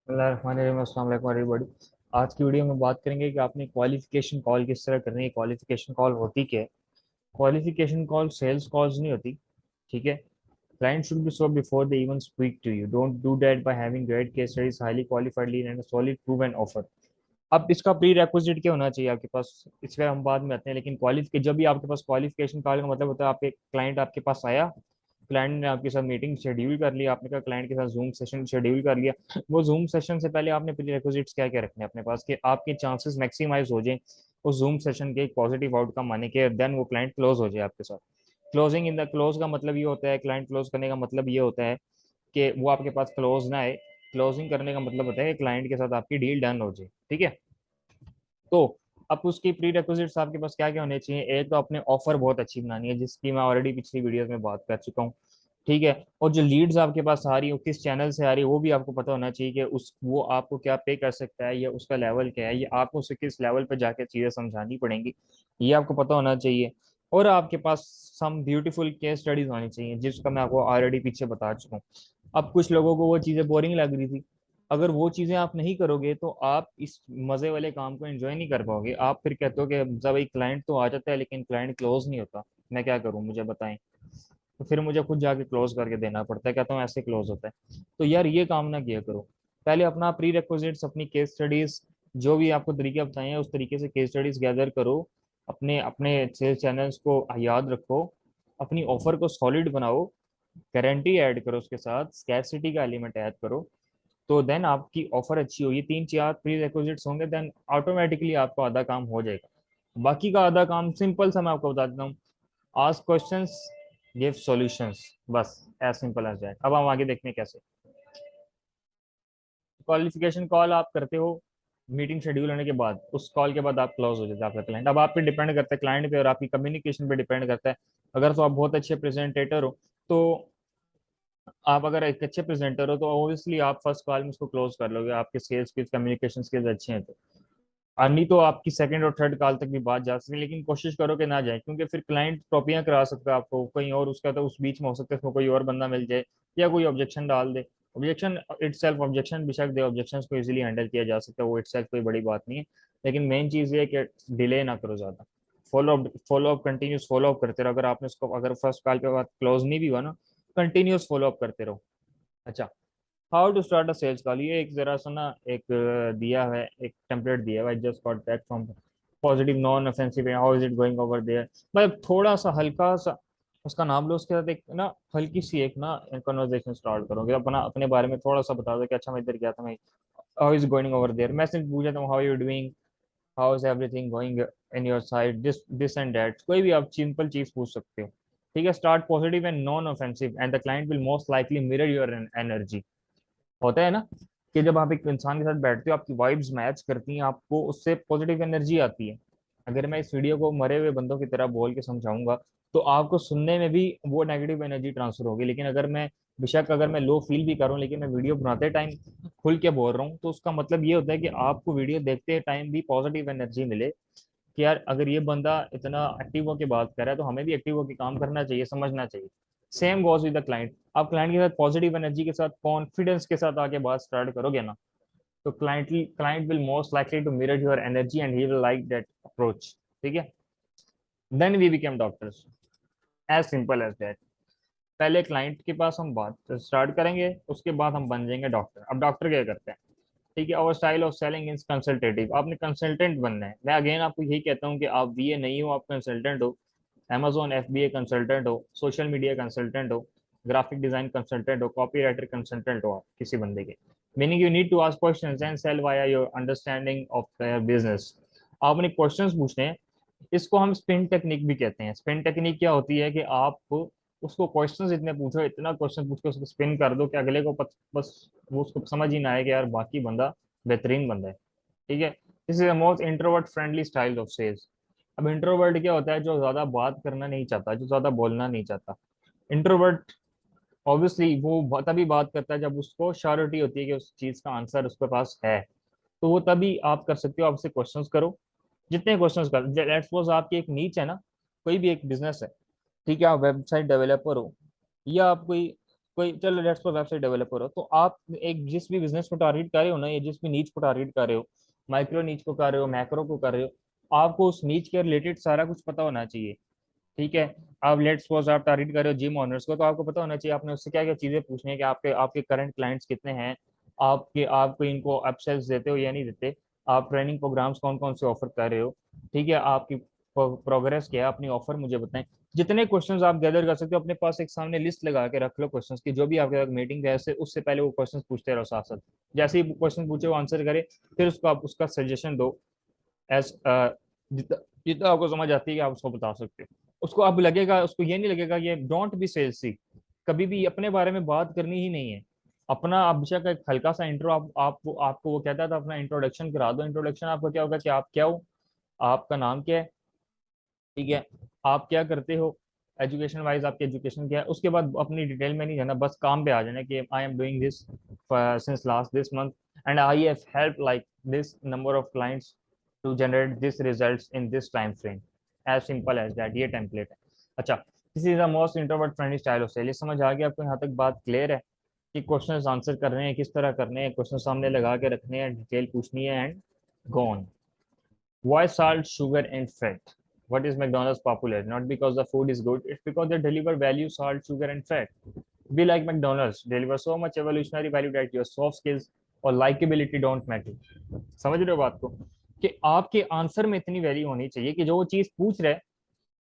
अस्सलाम वालेकुम एवरीबॉडी। आज की वीडियो में बात करेंगे कि आपने क्वालिफिकेशन कॉल किस तरह करनी है। क्वालिफिकेशन कॉल होती क्या है? क्वालिफिकेशन कॉल सेल्स कॉल्स नहीं होती, ठीक है। Client should be so before they even speak to you. Don't do that by having great case studies, highly qualified lead and solid proven offer. अब इसका pre requisite क्या होना चाहिए आपके पास, इस पर हम बाद में आते हैं। लेकिन क्वालिफिकेशन, जब भी आपके पास क्वालिफिकेशन कॉल का मतलब होता है आपके क्लाइंट आपके पास आया, क्लाइंट ने आपके साथ मीटिंग शेड्यूल कर लिया, आपने कहा क्लाइंट के साथ जूम सेशन शेड्यूल कर लिया। वो जूम सेशन से पहले आपने प्री रिक्विजिट्स क्या क्या रखने हैं अपने पास कि आपके चांसेस मैक्सिमाइज हो जाए उस जूम सेशन के एक पॉजिटिव आउटकम आने के, देन वो क्लाइंट क्लोज हो जाए आपके साथ। क्लोजिंग इन द क्लोज का मतलब ये होता है, क्लाइंट क्लोज करने का मतलब ये होता है कि वो आपके पास क्लोज ना आए। क्लोजिंग करने का मतलब होता है कि क्लाइंट के साथ आपकी डील डन हो जाए, ठीक है। तो अब उसकी प्री रिक्विजिट्स आपके पास क्या क्या होने चाहिए। एक तो अपने ऑफर बहुत अच्छी बनानी है, जिसकी मैं ऑलरेडी पिछली वीडियोस में बात कर चुका हूँ, ठीक है। और जो लीड्स आपके पास आ रही है, किस चैनल से आ रही है, वो भी आपको पता होना चाहिए कि उस वो आपको क्या पे कर सकता है, या उसका लेवल क्या है, या आपको उसे किस लेवल पे जाके चीजें समझानी पड़ेंगी, ये आपको पता होना चाहिए। और आपके पास सम ब्यूटीफुल केस स्टडीज होनी चाहिए, जिसका मैं आपको ऑलरेडी पीछे बता चुका हूँ। अब कुछ लोगों को वो चीजें बोरिंग लग रही थी, अगर वो चीजें आप नहीं करोगे तो आप इस मजे वाले काम को एंजॉय नहीं कर पाओगे। आप फिर कहते हो कि जब एक क्लाइंट तो आ जाता है लेकिन क्लाइंट क्लोज नहीं होता, मैं क्या करूं, मुझे बताएं। तो फिर मुझे खुद जाके क्लोज करके देना पड़ता है, कहता हूँ ऐसे क्लोज होता है। तो यार ये काम ना किया करो। पहले अपना प्री रिक्विजिट्स, अपनी केस स्टडीज, जो भी आपको तरीके बताए हैं उस तरीके से केस स्टडीज गैदर करो। अपने अपने सेल्स चैनल्स को याद रखो, अपनी ऑफर को सॉलिड बनाओ, गारंटी ऐड करो, उसके साथ स्कैरसिटी का एलिमेंट ऐड करो। तो देन आपकी ऑफर अच्छी होगी, तीन चार प्री रिक्विजिट्स होंगे, देन ऑटोमेटिकली आपका आधा काम हो जाएगा। बाकी का आधा काम सिंपल सा मैं आपको बता देता हूँ। आस्क क्वेश्चंस, गिव सॉल्यूशंस, बस एज सिंपल एज दैट। अब हम आगे देखते हैं कैसे। क्वालिफिकेशन कॉल आप करते हो मीटिंग शेड्यूल होने के बाद, उस कॉल के बाद आप क्लोज हो जाते हैं आपका क्लाइंट। अब आप पे डिपेंड करता है, क्लाइंट पे और आपकी कम्युनिकेशन पे डिपेंड करता है। अगर तो आप बहुत अच्छे प्रेजेंटेटर हो, तो आप अगर एक अच्छे प्रेजेंटर हो तो ऑब्वियसली आप फर्स्ट कॉल में उसको क्लोज कर लोगे, आपके सेल्स स्किल्स कम्युनिकेशन स्किल्स अच्छे हैं तो। और नहीं तो आपकी सेकंड और थर्ड कॉल तक भी बात जा सकती है, लेकिन कोशिश करो कि ना जाए, क्योंकि फिर क्लाइंट टॉपियां करा सकता है आपको कहीं और, उसका तो उस बीच में हो सकता है उसमें कोई और बंदा मिल जाए, या कोई ऑब्जेक्शन डाल दे। ऑब्जेक्शन इटसेल्फ, ऑब्जेक्शन बेशक दे, ऑब्जेक्शन को इजीली हैंडल किया जा सकता है, वो इटसेल्फ कोई बड़ी बात नहीं है। लेकिन मेन चीज़ ये है कि डिले ना करो ज़्यादा। Follow up continuous follow up करते रहो। अगर आपने उसको, अगर फर्स्ट कॉल के बाद क्लोज नहीं भी हुआ ना, कंटिन्यूस फॉलो अप करते रहो। अच्छा, how to start a sales call, ये एक जरा सा ना एक दिया है, एक टेम्पलेट दिया है, just got that from positive non offensive, how is it going over there. मतलब थोड़ा सा हल्का सा उसका नाम लो, उसके साथ एक ना हल्की सी एक ना कन्वर्सेशन स्टार्ट करोगे, अपना अपने बारे में थोड़ा सा बता दो कि अच्छा मैं इधर गया था, मैं how is going over there. मैं सिर्फ पूछ जाता हूँ how you doing, how is everything going in your side, this and that, कोई भी आप सिंपल चीज पूछ सकते हो, ठीक है। Start positive and non offensive and the client will most likely mirror your energy. होता है ना कि जब आप एक इंसान के साथ बैठते हो, आपकी वाइब्स मैच करती हैं, आपको उससे पॉजिटिव एनर्जी आती है। अगर मैं इस वीडियो को मरे हुए बंदों की तरह बोल के समझाऊंगा तो आपको सुनने में भी वो नेगेटिव एनर्जी ट्रांसफर होगी। लेकिन अगर मैं, बेशक अगर मैं लो फील भी कर रहा हूँ, लेकिन मैं वीडियो बनाते टाइम खुल के बोल रहा हूँ, तो उसका मतलब ये होता है कि आपको वीडियो देखते टाइम भी पॉजिटिव एनर्जी मिले कि यार अगर ये बंदा इतना एक्टिव होकर बात कर रहा है तो हमें भी एक्टिव होकर काम करना चाहिए, समझना चाहिए। Same goes with the client. आप क्लाइंट के साथ पॉजिटिव एनर्जी के साथ, कॉन्फिडेंस के साथ आके बात स्टार्ट करोगे ना, तो client will most likely to mirror your energy and he will like that approach, ठीक है। Then we become doctors, as simple as that. पहले क्लाइंट के पास हम बात स्टार्ट करेंगे, उसके बाद हम बन जाएंगे डॉक्टर। अब डॉक्टर क्या करते हैं, ठीक है। और style of selling is consultative, आपने कंसल्टेंट बनना है। मैं अगेन आपको यही कहता हूँ कि आप बीए नहीं हो, आप कंसल्टेंट हो। अमेजोन एफबीए कंसल्टेंट हो, सोशल मीडिया कंसल्टेंट हो, ग्राफिक डिजाइन कंसल्टेंट हो, कॉपी राइटर कंसल्टेंट हो, आप किसी बंदे के। Meaning you need to ask questions and sell via your understanding of their business. आपने क्वेश्चंस पूछने हैं, इसको हम स्पिन टेक्निक भी कहते हैं। स्पिन टेक्निक क्या होती है कि आप उसको क्वेश्चंस इतने पूछो, इतना क्वेश्चन पूछ के उसको स्पिन कर दो कि अगले को बस वो उसको समझ ही ना आए कि यार बाकी बंदा बेहतरीन बंदा है, ठीक है। This is the most introvert friendly style of sales. अब इंट्रोवर्ट क्या होता है, जो ज्यादा बात करना नहीं चाहता, जो ज्यादा बोलना नहीं चाहता। इंट्रोवर्ट ऑब्वियसली वो तभी बात करता है जब उसको श्योरिटी होती है कि उस चीज का आंसर उसके पास है। तो वो तभी आप कर सकते हो, आपसे क्वेश्चंस करो, जितने क्वेश्चंस कर। लेट्स सपोज आपकी एक नीच है ना, कोई भी एक बिजनेस है, ठीक है, आप वेबसाइट डेवलपर हो, या आप कोई कोई, चलो लेट्स सपोज वेबसाइट डेवलपर हो, तो आप एक जिस भी बिजनेस को टारगेट कर रहे हो ना, या जिस भी नीच को टारगेट कर रहे हो, माइक्रो नीच को कर रहे हो, मैक्रो को कर रहे हो, आपको उस नीच के रिलेटेड सारा कुछ पता होना चाहिए। ठीक है, आप लेट्स सपोज आप टारगेट कर रहे हो जिम ओनर्स को, तो आपको पता होना चाहिए आपने उससे क्या क्या चीजें पूछनी है, कि आपके आपके करंट क्लाइंट्स कितने हैं, आपके आपको इनको अपसेल्स देते हो या नहीं देते, आप ट्रेनिंग प्रोग्राम्स कौन कौन से ऑफर कर रहे हो, ठीक है, आपकी प्रोग्रेस क्या है, अपनी ऑफर मुझे बताएं। जितने क्वेश्चंस आप गैदर कर सकते हो अपने पास, एक सामने लिस्ट लगा के रख लो क्वेश्चंस की, जो भी आपके साथ मीटिंग है उससे पहले वो क्वेश्चंस पूछते रहो साथ साथ। जैसे ही क्वेश्चन पूछे वो आंसर करे, फिर उसको आप उसका सजेशन दो, एज जितना जितना आपको समझ आती है कि आप उसको बता सकते हो। उसको अब लगेगा, उसको ये नहीं लगेगा ये डोंट बी सेल्सी, कभी भी अपने बारे में बात करनी ही नहीं है। अपना आप बेशक एक हल्का सा इंट्रो, आपको वो कहता था अपना इंट्रोडक्शन करा दो। इंट्रोडक्शन आपका क्या होगा कि आप क्या हो, आपका नाम क्या है, ठीक है, आप क्या करते हो, एजुकेशन वाइज आपकी एजुकेशन क्या है, उसके बाद अपनी डिटेल में नहीं जाना, बस काम पे आ जाना कि I am doing this since last this month and I have help like this number of clients to generate this results in this time frame, as simple as that, ये टेम्पलेट है। अच्छा, this is the most introvert friendly style of sale. ये समझ आ गया आपको, यहाँ तक बात क्लियर है कि क्वेश्चंस आंसर करने हैं, किस तरह करने हैं, क्वेश्चन सामने लगा के रखने हैं, डिटेल पूछनी है and go on. Why salt, sugar, and fat? What is McDonald's popular? Not because the food is good, it's because they deliver value, salt, sugar, and fat. Be like McDonald's, deliver so much evolutionary value that your soft skills और likability don't matter. समझ रहे हो बात को, कि आपके answer में इतनी वैल्यू होनी चाहिए कि जो वो चीज पूछ रहे है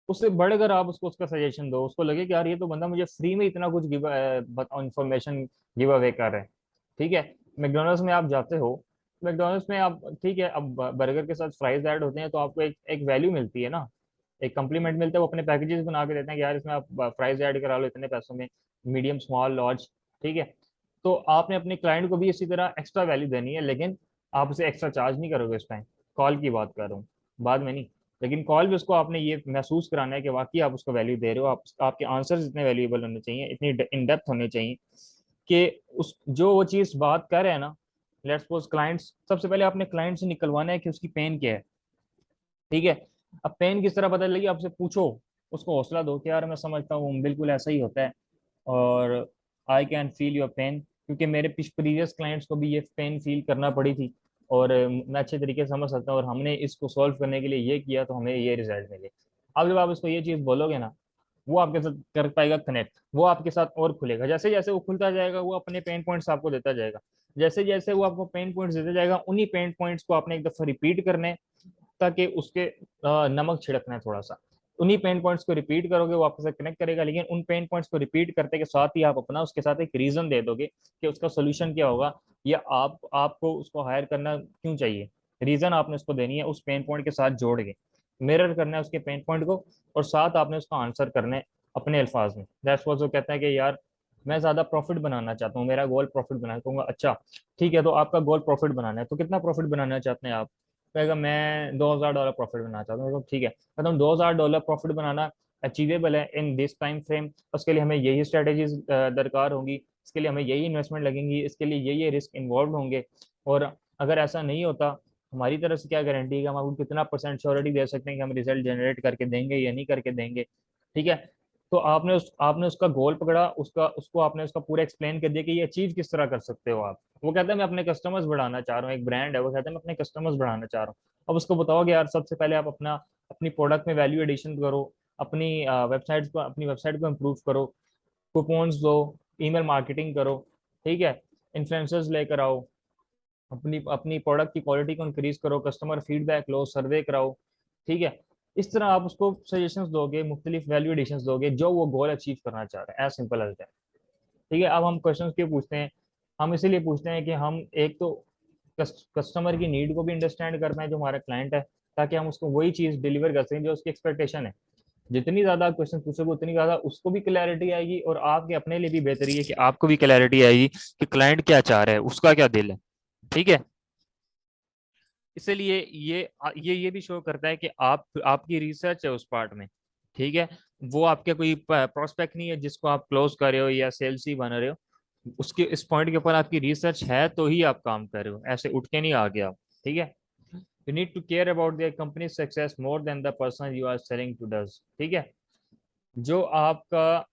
उससे बढ़कर आप उसको उसका सजेशन दो, उसको लगे कि यार ये तो बंदा मुझे फ्री में इतना कुछ गिव इंफॉर्मेशन गिव अवे कर रहे हैं। ठीक है, मैकडोनल्ड्स में आप जाते हो, मैकडोनल्ड्स में आप, ठीक है, अब बर्गर के साथ फ्राइज ऐड होते हैं तो आपको एक एक वैल्यू मिलती है ना, एक कम्प्लीमेंट मिलता है, वो अपने पैकेजेस बना के देते हैं कि यार इसमें आप फ्राइज ऐड करा लो इतने पैसों में, मीडियम स्मॉल लार्ज। ठीक है, तो आपने अपने क्लाइंट को भी इसी तरह एक्स्ट्रा वैल्यू देनी है, लेकिन आप उसे एक्स्ट्रा चार्ज नहीं करोगे इस टाइम, कॉल की बात कर रहा हूँ, बाद में नहीं। लेकिन कॉल भी उसको आपने ये महसूस कराना है कि वाकई आप उसको वैल्यू दे रहे हो, आप आपके आंसर्स इतने वैल्यूएबल होने चाहिए, इतनी इन डेप्थ होने चाहिए कि उस जो वो चीज बात कर रहे हैं ना, लेट्स सपोज क्लाइंट्स, सबसे पहले आपने क्लाइंट से निकलवाना है कि उसकी पेन क्या है। ठीक है, अब पेन किस तरह पता लगी, आपसे पूछो, उसको हौसला दो कि यार मैं समझता हूँ बिल्कुल ऐसा ही होता है, और I can feel your pain, क्योंकि मेरे प्रीवियस क्लाइंट्स को भी ये पेन फील करना पड़ी थी, और मैं अच्छे तरीके से समझ सकता हूँ, और हमने इसको सॉल्व करने के लिए ये किया तो हमें ये रिजल्ट मिले। अब जब आप उसको ये चीज़ बोलोगे ना, वो आपके साथ कर पाएगा कनेक्ट, वो आपके साथ और खुलेगा, जैसे जैसे वो खुलता जाएगा वो अपने पेन पॉइंट्स आपको देता जाएगा, जैसे जैसे वो आपको पेन पॉइंट्स देता जाएगा, उन्हीं पेन पॉइंट्स को आपने एक दफा रिपीट करने हैं, ताकि उसके नमक छिड़कना है थोड़ा सा, उन्हीं पेन पॉइंट्स को रिपीट करोगे वो आपके साथ कनेक्ट करेगा, लेकिन उन पेन पॉइंट्स को रिपीट करते के साथ ही आप अपना उसके साथ एक रीजन दे दोगे कि उसका सोल्यूशन क्या होगा, या आपको उसको हायर करना क्यों चाहिए, रीजन आपने उसको देनी है उस पेन पॉइंट के साथ जोड़ के, मिरर करना है उसके पेन पॉइंट को, और साथ आपने उसका आंसर करना है अपने अल्फाज में। दैट्स व्हाट वो कहता है कि यार मैं ज्यादा प्रॉफिट बनाना चाहता हूँ, मेरा गोल प्रॉफिट बनाना, कहूंगा अच्छा ठीक है, तो आपका गोल प्रॉफिट बनाना है, तो कितना प्रॉफिट बनाना चाहते हैं आप, कहेगा मैं $2000 प्रॉफिट बनाना चाहता हूँ, तो ठीक है, मतलब $2000 प्रॉफिट बनाना अचीवेबल है इन दिस टाइम फ्रेम, उसके लिए हमें यही स्ट्रेटेजीज दरकार होंगी, इसके लिए हमें यही इन्वेस्टमेंट लगेंगी, इसके लिए ये रिस्क इन्वॉल्व होंगे, और अगर ऐसा नहीं होता हमारी तरफ से क्या गारंटी है कि हम आपको कितना परसेंट श्योरिटी दे सकते हैं कि हम रिजल्ट जनरेट करके देंगे या नहीं करके देंगे। ठीक है, तो आपने उसका गोल पकड़ा, उसका उसको आपने उसका पूरा एक्सप्लेन कर दिया कि ये अचीव किस तरह कर सकते हो आप। वो कहता है मैं अपने कस्टमर्स बढ़ाना चाह रहा हूँ, एक ब्रांड है, वो कहता है मैं अपने कस्टमर्स बढ़ाना चाह रहा हूँ। अब उसको बताओगे यार सबसे पहले आप अपनी प्रोडक्ट में वैल्यू एडिशन करो, अपनी वेबसाइट को इम्प्रूव करो, कूपन्स दो, ईमेल मार्केटिंग करो, ठीक है, इन्फ्लुएंसर्स लेकर आओ, अपनी अपनी प्रोडक्ट की क्वालिटी को इंक्रीज करो, कस्टमर फीडबैक लो, सर्वे कराओ। ठीक है, इस तरह आप उसको सजेशंस दोगे, मुख्तलिफ वैल्यू एडिशंस दोगे जो वो गोल अचीव करना चाह रहे हैं, एज सिंपल एज दैट। ठीक है, अब हम क्वेश्चंस क्यों पूछते हैं, हम इसीलिए पूछते हैं कि हम एक तो कस्टमर की नीड को भी अंडरस्टैंड कर पाए जो हमारा क्लाइंट है, ताकि हम उसको वही चीज डिलीवर कर सकें जो उसकी एक्सपेक्टेशन है। जितनी ज्यादा क्वेश्चन पूछोगे उतनी ज्यादा उसको भी क्लैरिटी आएगी, और आपके अपने लिए भी बेहतरी है कि आपको भी क्लैरिटी आएगी कि क्लाइंट क्या चाह रहा है, उसका क्या दिल है। ठीक है, इसलिए ये भी शो करता है कि आपकी रिसर्च है उस पार्ट में। ठीक है, वो आपके कोई प्रोस्पेक्ट नहीं है जिसको आप क्लोज कर रहे हो या सेल्स ही बन रहे हो, उसके इस पॉइंट के ऊपर आपकी रिसर्च है तो ही आप काम कर रहे हो, ऐसे उठ के नहीं आ गया आप। ठीक है, you need to care about their company success more than the person you are selling to does. ठीक है, जो आपका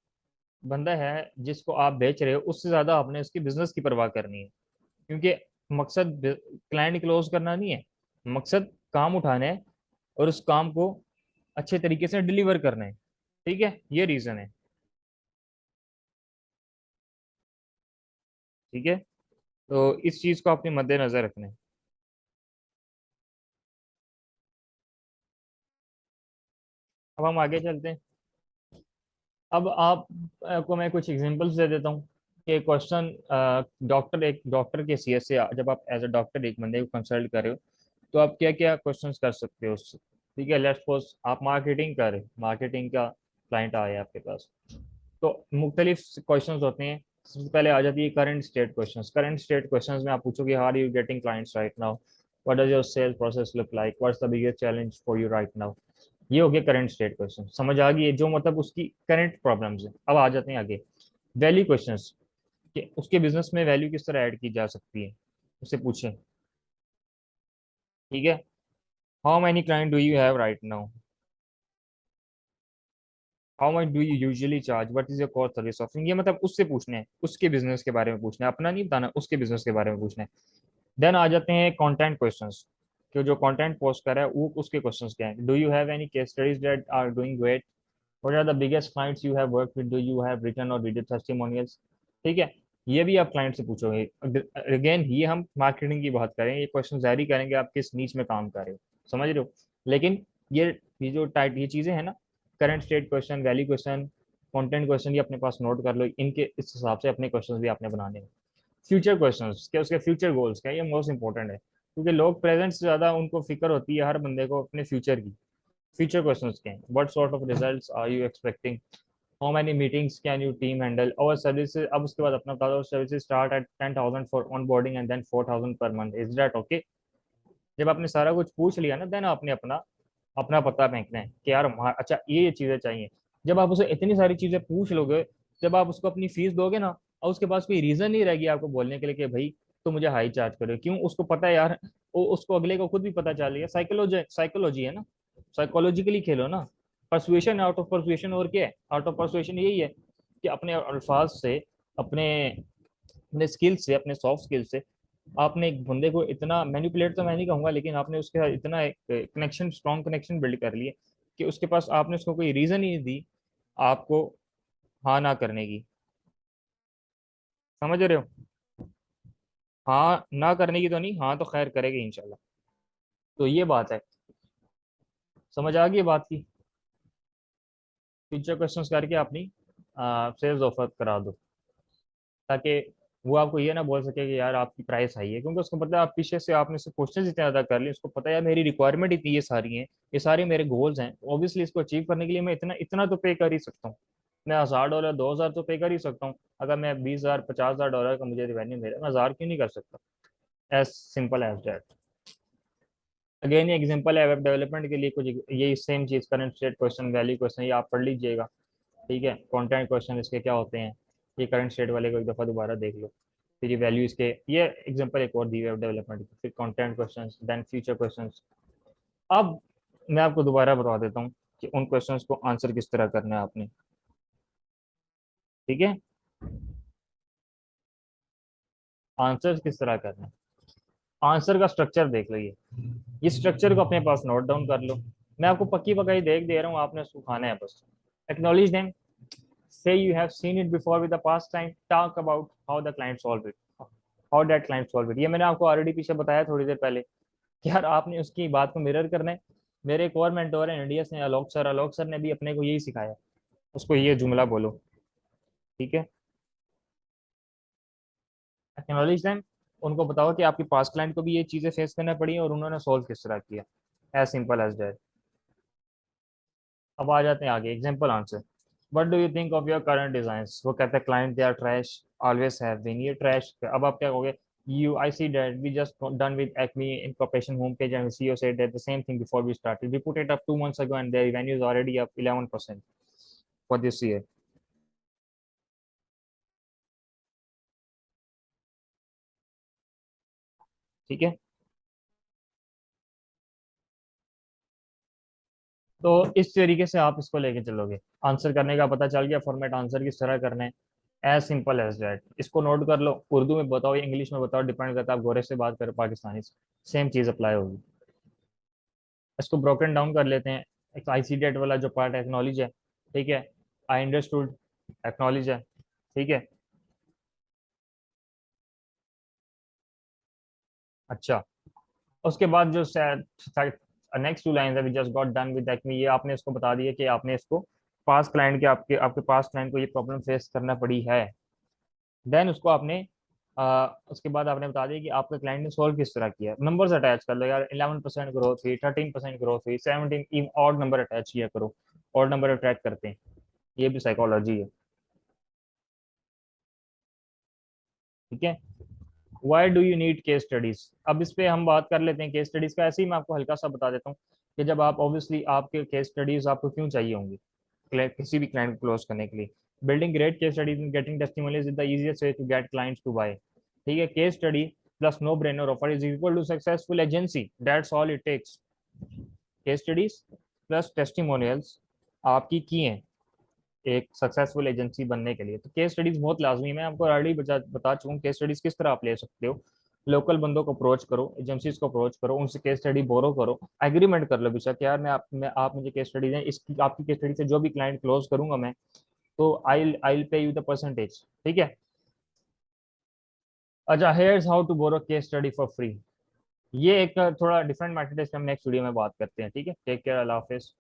बंदा है जिसको आप बेच रहे हो उससे ज्यादा आपने उसकी बिजनेस की परवाह करनी है, क्योंकि मकसद क्लाइंट क्लोज करना नहीं है, मकसद काम उठाना है और उस काम को अच्छे तरीके से डिलीवर करना है। ठीक है, ये रीजन है। ठीक है, तो इस चीज को अपने मद्देनजर रखना है। अब हम आगे चलते हैं। अब आप को मैं कुछ एग्जांपल्स दे देता हूँ कि क्वेश्चन, डॉक्टर, एक डॉक्टर के सीएस से जब आप एज अ डॉक्टर एक बंदे को कंसल्ट कर रहे हो तो आप क्या क्या क्वेश्चंस कर सकते हो उससे। ठीक है, लेट्स सपोज आप मार्केटिंग कर रहे हो, मार्केटिंग का क्लाइंट आया आपके पास, तो मुख्तलिफ क्वेश्चंस होते हैं। सबसे पहले आ जाती है current state questions. Current state questions में आप पूछोगे how are you getting clients right now, what does your sale process look like, what's the biggest challenge for you right now. ये हो गया करंट स्टेट क्वेश्चन, समझ आ गई है, जो मतलब उसकी करंट प्रॉब्लम्स है। अब आ जाते हैं आगे वैल्यू क्वेश्चंस, कि उसके बिजनेस में वैल्यू किस तरह ऐड की जा सकती है, उससे पूछें। ठीक है, how many client do you have right now, how much do you usually charge, what is your core service offering. ये मतलब उससे पूछना है, उसके बिजनेस के बारे में पूछना है, अपना नहीं बताना, उसके बिजनेस के बारे में पूछना है। देन आ जाते हैं कंटेंट क्वेश्चंस, कि जो कंटेंट पोस्ट कर रहा है वो उसके क्वेश्चंस क्या है। Do you have any case studies that are doing great, what are the biggest clients you have work with, do you have written or readed testimonials. ठीक है, ये भी आप क्लाइंट से पूछोगे। अगेन ये हम मार्केटिंग की बात करें, ये क्वेश्चन जारी करेंगे आप किस नीच में काम कर रहे हो, समझ रहे हो। लेकिन ये जो टाइप ये चीजें हैं ना, current state question, value question, content question, ये अपने पास नोट कर लो, इनके इस हिसाब से अपने क्वेश्चन भी आपने बनाने हैं। फ्यूचर क्वेश्चंस, क्या उसके फ्यूचर गोल्स क्या है, ये मोस्ट इंपॉर्टेंट है, क्योंकि लोग प्रेजेंट से ज्यादा उनको फिक्र होती है हर बंदे को अपने फ्यूचर की। फ्यूचर क्वेश्चंस क्या हैं, what sort of results are you expecting, how many meetings can you team handle, और सर्विसेज। अब उसके बाद अपना बता दो, services start at 10,000 for onboarding and then 4,000 per month, is that okay. जब आपने सारा कुछ पूछ लिया ना, देन आपने अपना अपना पता फेंकना है कि यार अच्छा ये चीजें चाहिए। जब आप उसे इतनी सारी चीजें पूछ लोगे, जब आप उसको अपनी फीस दोगे ना, और उसके पास कोई रीजन नहीं रहेगी आपको बोलने के लिए कि भाई तो मुझे हाई चार्ज करो, क्यों, उसको पता है यार, वो उसको अगले को खुद भी पता चल गया। साइकोलॉजी साइकोलॉजी है ना, साइकोलॉजिकली खेलो ना। परसुएशन, आउट ऑफ परसुएशन, और क्या है, आउट ऑफ परसुएशन यही है कि अपने अल्फाज से, अपने अपने स्किल से, अपने सॉफ्ट स्किल से आपने एक बंदे को इतना मैनिपुलेट तो मैं नहीं कहूंगा, लेकिन आपने उसके साथ इतना एक कनेक्शन, स्ट्रॉन्ग कनेक्शन बिल्ड कर लिए कि उसके पास आपने उसको कोई रीजन ही नहीं दी आपको हाँ ना करने की। समझ रहे हो, हाँ ना करने की तो नहीं, हाँ तो खैर करेगी इंशाल्लाह। तो ये बात है, समझ आ गई बात की। फ्यूचर क्वेश्चंस करके अपनी सेल्स ऑफर करा दो, ताकि वो आपको ये ना बोल सके कि यार आपकी प्राइस हाई है, क्योंकि उसको पता है आप पीछे से आपने से क्वेश्चन इतने ज्यादा कर लिए, उसको पता है यार मेरी रिक्वायरमेंट इतनी, ये सारी हैं, ये सारे मेरे गोल्स हैं, ऑब्वियसली इसको अचीव करने के लिए मैं इतना इतना तो पे कर ही सकता हूँ। मैं $1,000 2,000 तो पे कर ही सकता हूँ। अगर मैं 20,000 $50,000 का मुझे रिवेन्यू मिले, मैं 1,000 क्यों नहीं कर सकता। As simple as that. Again ये एग्जांपल है वेब डेवलपमेंट के लिए, कुछ यही सेम चीज, current state question, value question, ये आप पढ़ लीजिएगा। ठीक है, कंटेंट क्वेश्चन इसके क्या होते हैं, ये करंट स्टेट वाले को एक दफ़ा दोबारा देख लो। फिर ये वैल्यू इसके, ये एग्जांपल एक और दी वेब डेवलपमेंट की, फिर content questions, then future questions. अब मैं आपको दोबारा बता देता हूँ कि उन क्वेश्चंस को आंसर किस तरह करना है आपने। ठीक है, आंसर किस तरह करना है, आंसर का स्ट्रक्चर देख लो। ये इस स्ट्रक्चर को अपने पास नोट डाउन कर लो। मैं आपको पक्की पकाई देख दे रहा हूँ, आपने उसको खाना है बस। Acknowledge them, say you have seen it before with the past time, talk about how the client solved it, how that client solved it। ये मैंने आपको ऑलरेडी पीछे बताया थोड़ी देर पहले कि यार आपने उसकी बात को मिरर करना है। मेरे एक और मेंटोर है इंडिया से, आलोक सर, आलोक सर ने भी अपने को यही सिखाया, उसको ये जुमला बोलो। ठीक है, एक्नॉलेज देम, उनको बताओ कि आपके पास क्लाइंट को भी ये चीजें फेस करना पड़ी और उन्होंने सॉल्व किस तरह किया। As simple as that. अब आ जाते हैं आगे, example answer. What do you think of your current design, वो कहते हैं client they are trash, always have been, ये ट्रैश। अब आप क्या कहोगे, you I see that we just done with Acme incorporation homepage and CEO said that the same thing before we started, we put it up 2 months ago and their revenue is already up 11% for this year। ठीक है, तो इस तरीके से आप इसको लेके चलोगे। आंसर करने का पता चल गया, फॉर्मेट आंसर किस तरह करना है, एज सिंपल एज दैट। इसको नोट कर लो, उर्दू में बताओ या इंग्लिश में बताओ, डिपेंड करता है आप गोरे से बात करो पाकिस्तानी से, सेम चीज अप्लाई होगी। इसको ब्रोकन डाउन कर लेते हैं। एक आईसीडेट वाला जो पार्ट एक्नॉलेज है, ठीक है, आई अंडरस्टूड, एक्नॉलेज है, ठीक है। अच्छा, उसके बाद जो नेक्स्ट टू लाइन है, we just got done with Acme, ये आपने इसको बता दिया कि आपने इसको पास क्लाइंट के, आपके आपके पास क्लाइंट को ये प्रॉब्लम फेस करना पड़ी है। देन उसको आपने उसके बाद आपने बता दिया कि आपके क्लाइंट ने सॉल्व किस तरह किया। नंबर्स अटैच कर लो यार, 11% ग्रोथ हुई, 13% ग्रोथ हुई, 17, ऑड नंबर अटैच किया करो, ऑड नंबर अटैच करते हैं, ये भी साइकोलॉजी है, ठीक है। Why do you need case studies, अब इस पे हम बात कर लेते हैं केस स्टडीज का। ऐसे ही मैं आपको हल्का सा बता देता हूँ कि जब आप ऑब्वियसली आपके केस स्टडीज आपको क्यों चाहिए होंगी किसी भी क्लाइंट को क्लोज करने के लिए। Building great case studies and getting testimonials is the easiest way to get clients to buy, ठीक है। Case study plus no brainer offer is equal to successful agency, that's all it takes. Case studies plus testimonials आपकी की हैं एक successful agency बनने के लिए। तो केस स्टडीज बहुत लाजमी है, मैं आपको ऑलरेडी बता चुका हूँ केस स्टडीज किस तरह आप ले सकते हो। लोकल बंदों को अप्रोच करो, एजेंसीज को अप्रोच करो, उनसे केस स्टडी बोरो करो, एग्रीमेंट कर लो बेशक यार, मैं आप मुझे केस स्टडी दें, इसकी आपकी केस स्टडी से जो भी क्लाइंट क्लोज करूंगा मैं, तो आई पे यू द परसेंटेज, ठीक है। अच्छा, here's how to borrow case study for free. ये एक थोड़ा डिफरेंट मैथड है, इसमें हम नेक्स्ट वीडियो में बात करते हैं, ठीक है। टेक केयर, अल्लाह हाफिज।